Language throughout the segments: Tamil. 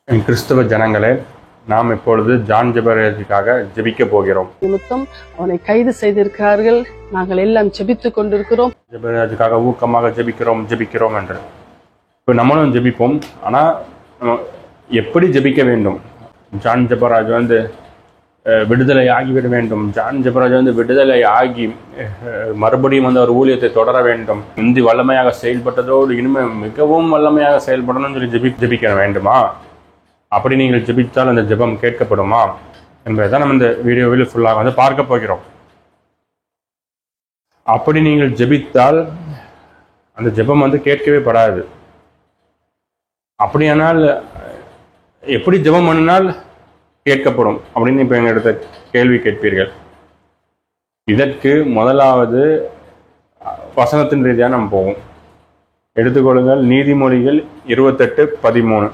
என் கிறிஸ்தவ ஜனங்களே, நாம் இப்பொழுது ஜான் ஜெபராஜுக்காக ஜெபிக்க போகிறோம். நிமித்தம் அவனை கைது செய்திருக்கிறார்கள். நாங்கள் எல்லாம் ஜெபித்துக் கொண்டிருக்கிறோம். ஜெபராஜுக்காக ஊக்கமாக ஜெபிக்கிறோம் என்று இப்போ நம்மளும் ஜெபிப்போம். ஆனால் எப்படி ஜெபிக்க வேண்டும்? ஜான் ஜெபராஜ் விடுதலை ஆகிவிட வேண்டும். ஜான் ஜெபராஜ் விடுதலை ஆகி மறுபடியும் அவர் ஊழியத்தை தொடர வேண்டும். இந்தி வல்லமையாக செயல்பட்டதோடு இனிமேல் மிகவும் வல்லமையாக செயல்படணும்னு சொல்லி ஜெபிக்க வேண்டுமா? அப்படி நீங்கள் ஜெபித்தால் அந்த ஜெபம் கேட்கப்படுமா என்பதை தான் நம்ம இந்த வீடியோவில் ஃபுல்லாக பார்க்க போகிறோம். அப்படி நீங்கள் ஜெபித்தால் அந்த ஜெபம் கேட்கவே படாது. அப்படியானால் எப்படி ஜெபம் பண்ணினால் கேட்கப்படும் அப்படின்னு இப்போ எங்களிடத்த கேள்வி கேட்பீர்கள். இதற்கு முதலாவது வசனத்தின் ரீதியாக நம்ம போவோம். எடுத்துக்கொள்ளுங்கள் நீதிமொழிகள் 28:13.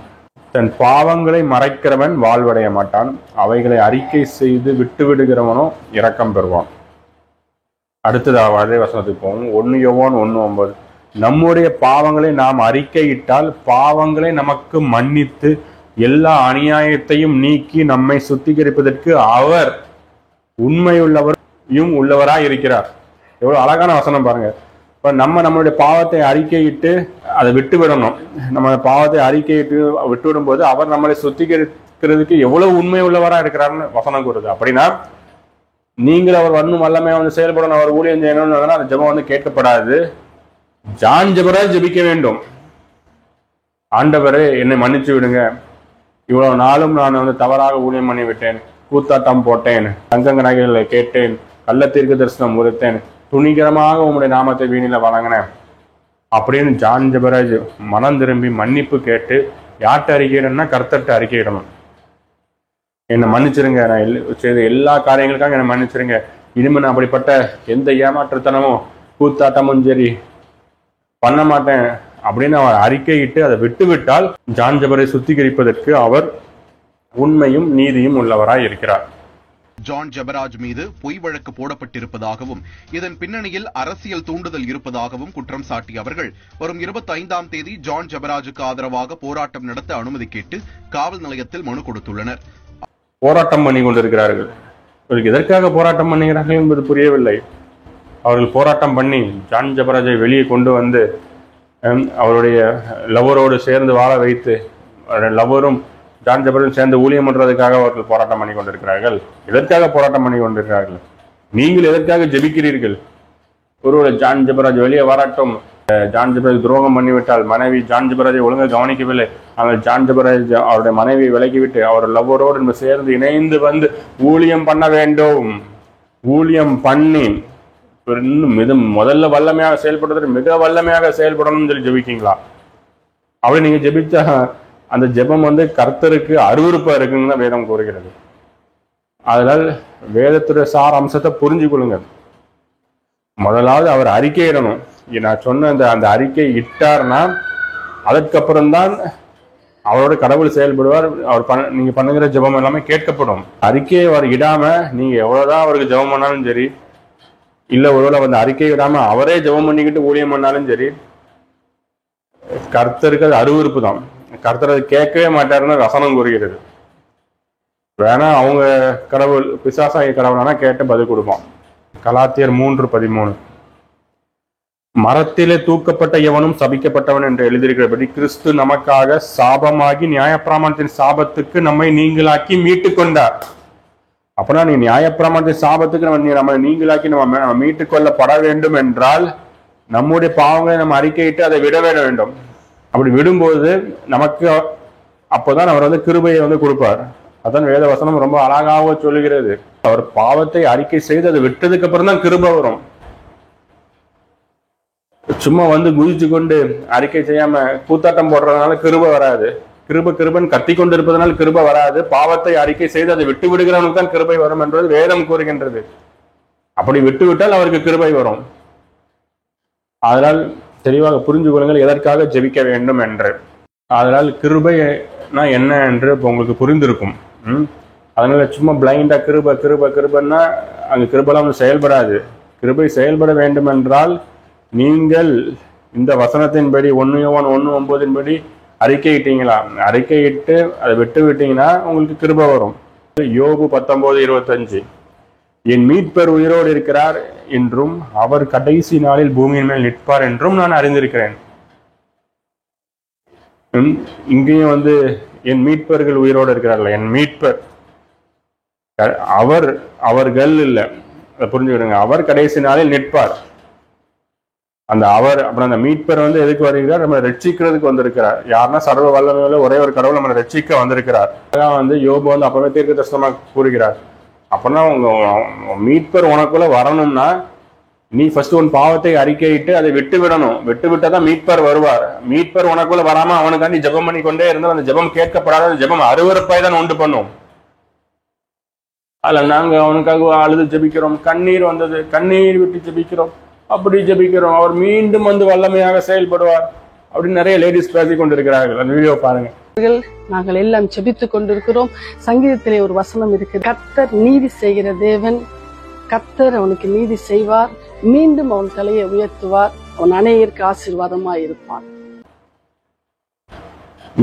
தன் பாவங்களை மறைக்கிறவன் வாழ்வடைய மாட்டான், அவைகளை அறிக்கை செய்து விட்டுவிடுகிறவனோ இரக்கம் பெறுவான். அடுத்ததாக அதே வசனத்துக்கு போவோம். 1 யோவான் 1:9. நம்முடைய பாவங்களை நாம் அறிக்கையிட்டால் பாவங்களை நமக்கு மன்னித்து எல்லா அநியாயத்தையும் நீக்கி நம்மை சுத்திகரிப்பதற்கு அவர் உண்மையுள்ளவரையும் உள்ளவராய் இருக்கிறார். எவ்வளவு அழகான வசனம் பாருங்க. இப்ப நம்மளுடைய பாவத்தை அறிக்கையிட்டு அதை விட்டுவிடணும். நம்ம பாவத்தை அறிக்கையிட்டு விட்டுவிடும் போது அவர் நம்மளை சுத்திகரிக்கிறதுக்கு எவ்வளவு உண்மை உள்ளவராக இருக்கிறாருன்னு வசனம் கூறுது. அப்படின்னா நீங்கள் அவர் வரணும் வல்லமையா செயல்படணும், அவர் ஊழியம் செய்யணும்னு அந்த ஜெபம் கேட்கப்படாது. ஜான் ஜெபராஜ் ஜெபிக்க வேண்டும். ஆண்டவரே என்னை மன்னிச்சு விடுங்க, இவ்வளவு நாளும் நான் தவறாக ஊழியம் பண்ணி விட்டேன், கூத்தாட்டம் போட்டேன், தங்க நகைகளை கேட்டேன், கள்ள தீர்க்க தரிசனம் உரைத்தேன், துணிகரமாக உங்களுடைய நாமத்தை வீணில வழங்கினேன் அப்படின்னு ஜான் ஜெபராஜ் மனம் திரும்பி மன்னிப்பு கேட்டு யார்கிட்ட அறிக்கையிடணும்னா கர்த்தர்கிட்ட அறிக்கையிடணும். என்னை மன்னிச்சிருங்க, நான் செய்த எல்லா காரியங்களுக்காக என்னை மன்னிச்சிருங்க, இனிமே நான் அப்படிப்பட்ட எந்த ஏமாற்றுத்தனமும் கூத்தாட்டமும் சரி பண்ண மாட்டேன் அப்படின்னு அவர் அறிக்கையிட்டு அதை விட்டுவிட்டால் ஜான் ஜெபரை சுத்திகரிப்பதற்கு அவர் உண்மையும் நீதியும் உள்ளவராய் இருக்கிறார். ஜான் ஜெபராஜ் மீது பொய் வழக்கு போடப்பட்டிருப்பதாகவும் இதன் பின்னணியில் அரசியல் தூண்டுதல் இருப்பதாகவும் குற்றம் சாட்டிய அவர்கள் வரும் 25ஆம் தேதி ஜான் ஜெபராஜுக்கு ஆதரவாக போராட்டம் நடத்த அனுமதி கேட்டு காவல் நிலையத்தில் மனு கொடுத்துள்ளனர். போராட்டம் பண்ணி கொண்டிருக்கிறார்கள். இவருக்கு எதற்காக போராட்டம் பண்ணுகிறார்கள் என்பது புரியவில்லை. அவர்கள் போராட்டம் பண்ணி ஜான் ஜெபராஜை வெளியே கொண்டு வந்து அவருடைய லவரோடு சேர்ந்து வாழ வைத்து லவரும் ஜான் ஜெபரும் சேர்ந்து ஊழியம் பண்றதுக்காக அவர்கள் போராட்டம் பண்ணி கொண்டிருக்கிறார்கள். எதற்காக போராட்டம் பண்ணி கொண்டிருக்கிறார்கள்? நீங்கள் எதற்காக ஜெபிக்கிறீர்கள்? ஒருவேளை ஜான் ஜெபராஜ் வெளியே வராட்டும், ஜான் ஜெபராஜ் துரோகம் பண்ணிவிட்டால், மனைவி ஜான் ஜெபராஜை ஒழுங்காக கவனிக்கவில்லை, ஆனால் ஜான் ஜெபராஜ் அவருடைய மனைவியை விலக்கிவிட்டு அவர் லவரோடு நம்ம சேர்ந்து இணைந்து வந்து ஊழியம் பண்ண வேண்டும். ஊழியம் பண்ணி இன்னும் முதல்ல வல்லமையாக செயல்படுறது மிக வல்லமையாக செயல்படணும்னு சொல்லி ஜெபிக்கீங்களா? அப்படி நீங்க ஜெபிச்சா அந்த ஜெபம் கர்த்தருக்கு அருவருப்பா இருக்குன்னு தான் வேதம் கூறுகிறது. அதனால் வேதத்துடைய சார அம்சத்தை புரிஞ்சு கொள்ளுங்க. முதலாவது அவர் அறிக்கையிடணும். நான் சொன்ன அந்த அறிக்கை இட்டார்னா அதற்கப்புறம்தான் அவரோட கடவுள் செயல்படுவார். அவர் நீங்க பண்ணுகிற ஜெபம் எல்லாமே கேட்கப்படும். அறிக்கையை அவர் இடாம நீங்க எவ்வளவுதான் அவருக்கு ஜெபம் பண்ணாலும் சரி, இல்ல ஒருவேளை அறிக்கை விடாம அவரே ஜெபம் பண்ணிக்கிட்டு ஊழியம் பண்ணாலும் சரி, கர்த்தருக்கு அது அருவருப்பு தான். கர்த்தர் அது கேட்கவே மாட்டாருன்னு வசனம் கூறுகிறது. வேணா அவங்க கடவுள் பிசாசாகிய கடவுளானா கேட்டு பதில் கொடுப்பான். கலாத்தியர் 3:13. மரத்திலே தூக்கப்பட்ட எவனும் சபிக்கப்பட்டவன் என்று எழுதியிருக்கிறபடி கிறிஸ்து நமக்காக சாபமாகி நியாயப்பிரமாணத்தின் சாபத்துக்கு நம்மை நீங்களாக்கி மீட்டு கொண்டார். அப்படின்னா நீ நியாயப்பிரமாணத்தின் சாபத்துக்கு நம்ம நீங்களாக்கி நம்ம மீட்டுக் கொள்ளப்பட வேண்டும் என்றால் நம்முடைய பாவங்களை நம்ம அறிக்கையிட்டு அதை விட வேண்டும். அப்படி விடும்போது நமக்கு அப்போதான் அவர் கிருபையை கொடுப்பார். அதான் வேத வசனம் ரொம்ப அழகாக சொல்லுகிறது. அவர் பாவத்தை அறிக்கை செய்து அதை விட்டதுக்கு அப்புறம் தான் கிருபை வரும். சும்மா குதிச்சு கொண்டு அறிக்கை செய்யாம கூத்தாட்டம் போடுறதுனால கிருபை வராது. கிருபன் கத்தி கொண்டு இருப்பதனால் கிருபை வராது. பாவத்தை அறிக்கை செய்து அதை விட்டு விடுகிறவனுக்கு தான் கிருபை வரும் என்றது வேதம் கூறுகின்றது. அப்படி விட்டுவிட்டால் அவருக்கு கிருபை வரும். அதனால் தெளிவாக புரிஞ்சு கொள்ளுங்கள் எதற்காக ஜெபிக்க வேண்டும் என்று. அதனால் கிருபைனா என்ன என்று இப்போ உங்களுக்கு புரிந்திருக்கும். அதனால சும்மா பிளைண்டா கிருபன்னா அங்க கிருபெல்லாம் செயல்படாது. கிருபை செயல்பட வேண்டும் என்றால் நீங்கள் இந்த வசனத்தின்படி 1 யோவான் 1:9 படி அறிக்கையிட்டீங்களா? அறிக்கையிட்டு அதை விட்டு விட்டீங்கன்னா உங்களுக்கு கிருபை வரும். யோபு 19:25 என் மீட்பர் உயிரோடு இருக்கிறார் என்றும் அவர் கடைசி நாளில் பூமியின் மேல் நிற்பார் என்றும் நான் அறிந்திருக்கிறேன். இங்கேயும் என் மீட்பர்கள் உயிரோடு இருக்கிறார்கள். என் மீட்பர் அவர்கள் இல்ல, அதை புரிஞ்சுக்கிடுங்க. அவர் கடைசி நாளில் நிற்பார். அப்புறம் அந்த மீட்பர் எதுக்கு வருகிறார்? நம்ம ரட்சிக்கிறதுக்கு வந்திருக்கிறார். யாருன்னா சர்வ வல்லமையுள்ள ஒரே ஒரு கடவுள் நம்ம ரட்சிக்க வந்திருக்கிறார். யோபு அப்பவே தீர்க்க தரிசனமா கூறுகிறார். அப்படின்னா உங்க மீட்பர் உனக்குள்ள வரணும்னா நீ ஃபர்ஸ்ட் உன் பாவத்தை அறிக்கையிட்டு அதை விட்டு விடணும். விட்டு விட்டாதான் மீட்பர் வருவார். மீட்பர் உனக்குள்ள வராம அவனுக்காண்டி ஜெபம் பண்ணி கொண்டே இருந்தால் அந்த ஜெபம் கேட்கப்படாத அந்த ஜெபம் அருவருப்பாய் தான் உண்டு பண்ணும். அதுல நாங்க அவனுக்காக அழுது ஜெபிக்கிறோம், கண்ணீர் வந்தது, கண்ணீர் விட்டு ஜெபிக்கிறோம், அப்படி ஜெபிக்கிறோம், அவர் மீண்டும் வல்லமையாக செயல்படுவார் அப்படின்னு நிறைய லேடிஸ் பேசி கொண்டிருக்கிறார்கள். அந்த வீடியோ பாருங்க. நாங்கள் எல்லாம் ஜெபித்துக் கொண்டிருக்கிறோம். சங்கீதத்திலே ஒரு வசனம் இருக்கு, கர்த்தர் நீதி செய்கிற தேவன், கர்த்தர் அவனுக்கு நீதி செய்வார், மீண்டும் அவன் தலையை உயர்த்துவார், அவன் அநேகருக்கு ஆசீர்வாதமாய் இருப்பான்.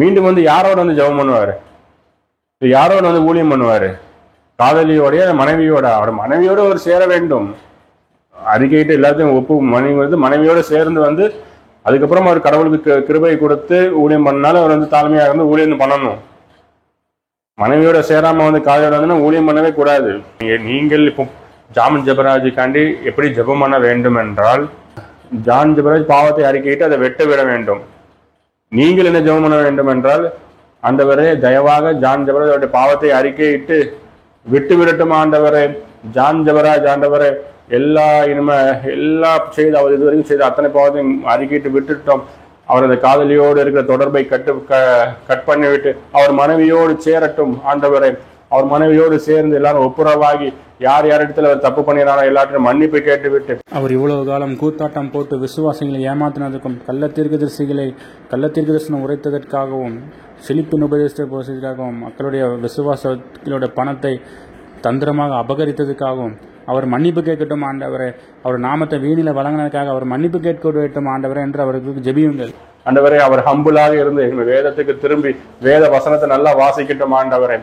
மீண்டும் யாரோட ஜெபம் பண்ணுவாரு? யாரோட ஊழியம் பண்ணுவாரு? காதலியோடைய மனைவியோட. அவர் மனைவியோட ஒரு சேர வேண்டும். அறிக்கையிட்டு எல்லாத்தையும் ஒப்பு மனைவியோட சேர்ந்து அதுக்கப்புறம் அவர் கடவுளுக்கு கிருபை கொடுத்து ஊழியம் பண்ணாலும் அவர் தாழ்மையாக இருந்து ஊழியம் பண்ணணும். மனைவியோட சேராம காதலியோட ஊழியம் பண்ணவே கூடாது. நீங்கள் இப்போ ஜான் ஜெபராஜுக்காண்டி எப்படி ஜெபம் பண்ண வேண்டும் என்றால், ஜான் ஜெபராஜ் பாவத்தை அறிக்கையிட்டு அதை வெட்ட விட வேண்டும். நீங்கள் என்ன ஜெபம் பண்ண வேண்டும் என்றால், ஆண்டவரே தயவாக ஜான் ஜெபராஜ் பாவத்தை அறிக்கையிட்டு விட்டு விடட்டும் ஆண்டவரே. ஜான் ஜெபராஜ் ஆண்டவரே எல்லா செய்து அவர் இதுவரைக்கும் செய்த அத்தனை பாவத்தையும் அறிக்கையிட்டு விட்டுட்டோம். அவர் அந்த காதலியோடு இருக்கிற தொடர்பை கட் பண்ணிவிட்டு அவர் மனைவியோடு சேரட்டும் ஆண்டவரே. அவர் மனைவியோடு சேர்ந்து எல்லாரும் ஒப்புரவாகி யார் இடத்துல அவர் தப்பு பண்ணினாரோ எல்லாத்தையும் மன்னிப்பு கேட்டு விட்டு, அவர் இவ்வளவு காலம் கூத்தாட்டம் போட்டு விசுவாசிகளை ஏமாத்தினதற்கும் கள்ளத்தீர்க்க தரிசனம் உரைத்ததற்காகவும் செழிப்பின் உபதேசத்திற்காகவும் மக்களுடைய விசுவாசங்களோட பணத்தை தந்திரமாக அபகரித்ததுக்காகவும் அவர் மன்னிப்பு கேட்கட்டும் ஆண்டவரே. அவர் நாமத்தை வீணில வழங்கினதுக்காக அவர் மன்னிப்பு கேட்க வேண்டும் ஆண்டவரே என்று அவருக்கு ஜெபியுங்கள் ஆண்டவரே. அவர் ஹம்புலாக இருந்து வேதத்துக்கு திரும்பி வேத வசனத்தை நல்லா வாசிக்கட்டும் ஆண்டவரே.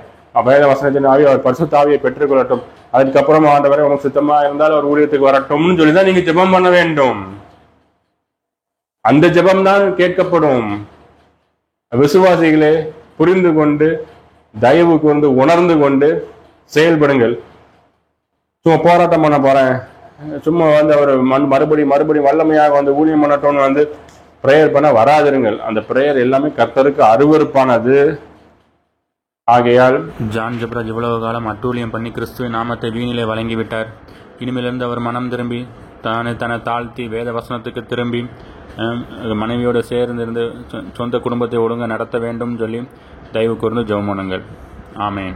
வேத வசனத்தின் ஆவி அவர் பரிசுத்த ஆவியை பெற்றுக்கொள்ளட்டும். அதுக்கப்புறம் ஆண்டவரே உனக்கு சுத்தமா இருந்தால் அவர் ஊழியத்துக்கு வரட்டும்னு சொல்லிதான் நீங்க ஜெபம் பண்ண வேண்டும். அந்த ஜெபம் தான் கேட்கப்படும். விசுவாசிகளே புரிந்து கொண்டு தயவு கொண்டு உணர்ந்து கொண்டு செயல்படுங்கள். சும்மா போராட்டம் பண்ண போறேன், சும்மா அவர் மறுபடியும் வல்லமையாக ஊழியம் பண்ணட்டோம்னு பிரேயர் பண்ண வராதிருங்கள். அந்த பிரேயர் எல்லாமே கர்த்தருக்கு அருவருப்பானது. ஆகையால் ஜான் ஜெபராஜ் இவ்வளவு காலம் அட்டூழியம் பண்ணி கிறிஸ்துவின் நாமத்தை வீணிலே வழங்கிவிட்டார். இனிமேலிருந்து அவர் மனம் திரும்பி தன்னை தாழ்த்தி வேத வசனத்துக்கு திரும்பி மனைவியோடு சேர்ந்திருந்து சொந்த குடும்பத்தை ஒழுங்காக நடத்த வேண்டும் சொல்லி தயவு கூர்ந்து ஜெபம் பண்ணுங்கள். ஆமேன்.